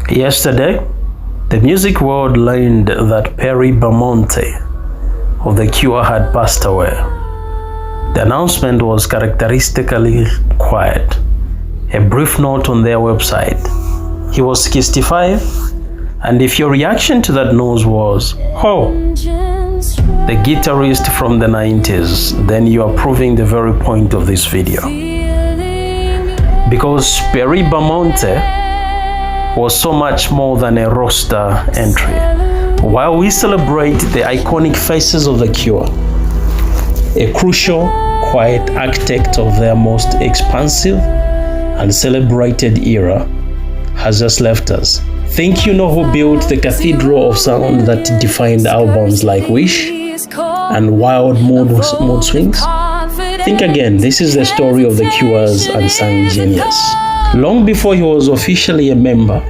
Yesterday, the music world learned that Perry Bamonte of The Cure had passed away. The announcement was characteristically quiet. A brief note on their website. He was 65, and if your reaction to that news was, "Oh, the guitarist from the 90s, then you are proving the very point of this video. Because Perry Bamonte was so much more than a roster entry. While we celebrate the iconic faces of The Cure, a crucial, quiet architect of their most expansive and celebrated era has just left us. Think you know who built the cathedral of sound that defined albums like Wish and Wild Mood Swings? Think again. This is the story of The Cure's unsung genius. Long before he was officially a member,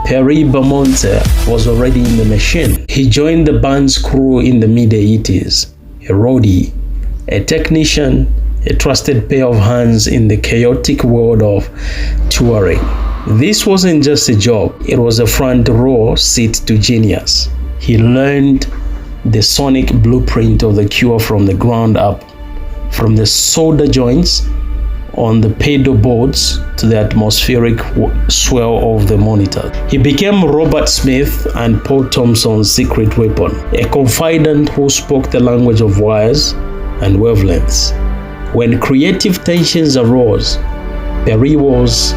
Perry Bamonte was already in the machine. He joined the band's crew in the mid-80s, a roadie, a technician, a trusted pair of hands in the chaotic world of touring. This wasn't just a job, it was a front row seat to genius. He learned the sonic blueprint of The Cure from the ground up, from the solder joints on the pedal boards to the atmospheric swell of the monitor. He became Robert Smith and Paul Thompson's secret weapon, a confidant who spoke the language of wires and wavelengths. When creative tensions arose, Perry was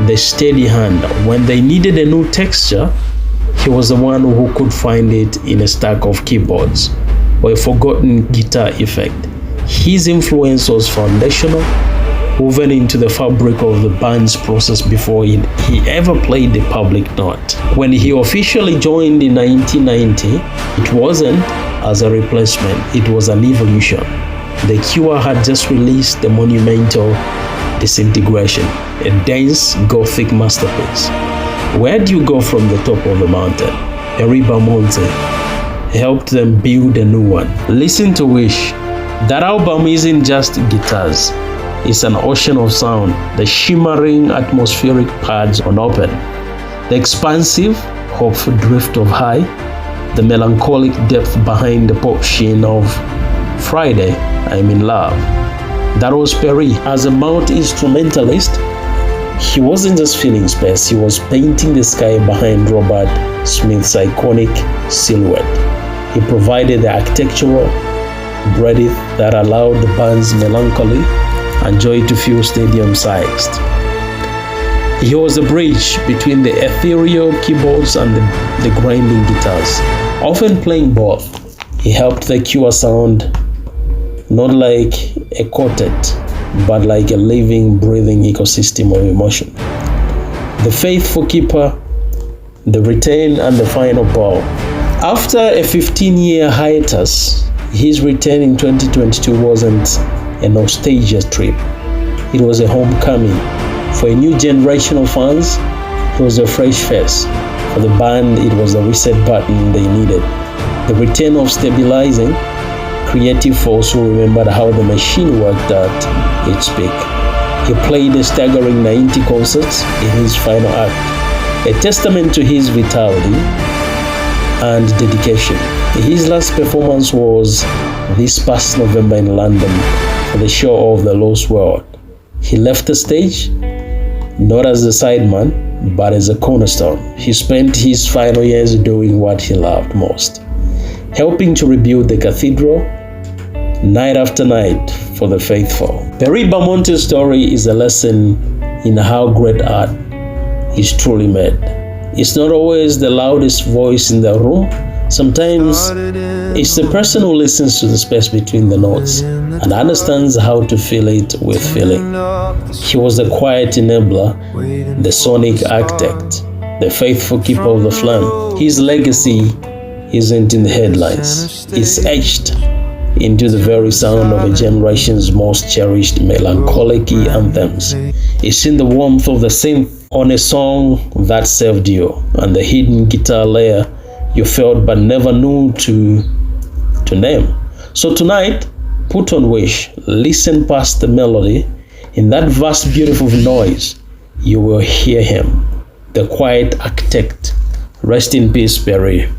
the steady hand. When they needed a new texture, he was the one who could find it in a stack of keyboards or a forgotten guitar effect. His influence was foundational, woven into the fabric of the band's process before he ever played the public note. When he officially joined in 1990, it wasn't as a replacement, it was an evolution. The Cure had just released the monumental Disintegration, a dense Gothic masterpiece. Where do you go from the top of the mountain? Perry Bamonte helped them build a new one. Listen to Wish. That album isn't just guitars. It's an ocean of sound, the shimmering atmospheric pads on open, the expansive, hopeful drift of High, the melancholic depth behind the pop sheen of Friday, I'm in Love. That was Perry. As a multi-instrumentalist, he wasn't just filling space, he was painting the sky behind Robert Smith's iconic silhouette. He provided the architectural breadth that allowed the band's melancholy and joy to feel stadium-sized. He was a bridge between the ethereal keyboards and the grinding guitars, often playing both. He helped The Cure sound not like a quartet, but like a living, breathing ecosystem of emotion. The faithful keeper, the return, and the final bow. After a 15-year hiatus, his return in 2022 wasn't a nostalgia trip. It was a homecoming. For a new generation of fans, it was a fresh face. For the band, it was the reset button they needed. The return of stabilizing, creative force who remembered how the machine worked at its peak. He played a staggering 90 concerts in his final act, a testament to his vitality and dedication. His last performance was this past November in London for the show of The Lost World. He left the stage not as a sideman, but as a cornerstone. He spent his final years doing what he loved most, helping to rebuild the cathedral night after night for the faithful. Perry Bamonte's story is a lesson in how great art is truly made. It's not always the loudest voice in the room. Sometimes it's the person who listens to the space between the notes and understands how to fill it with feeling. He was the quiet enabler, the sonic architect, the faithful keeper of the flame. His legacy isn't in the headlines. It's etched into the very sound of a generation's most cherished melancholic anthems. It's in the warmth of the synth on a song that saved you, and the hidden guitar layer you felt but never knew to name. So tonight, put on Wish, listen past the melody. In that vast, beautiful noise, you will hear him. the quiet architect. Rest in peace, Barry.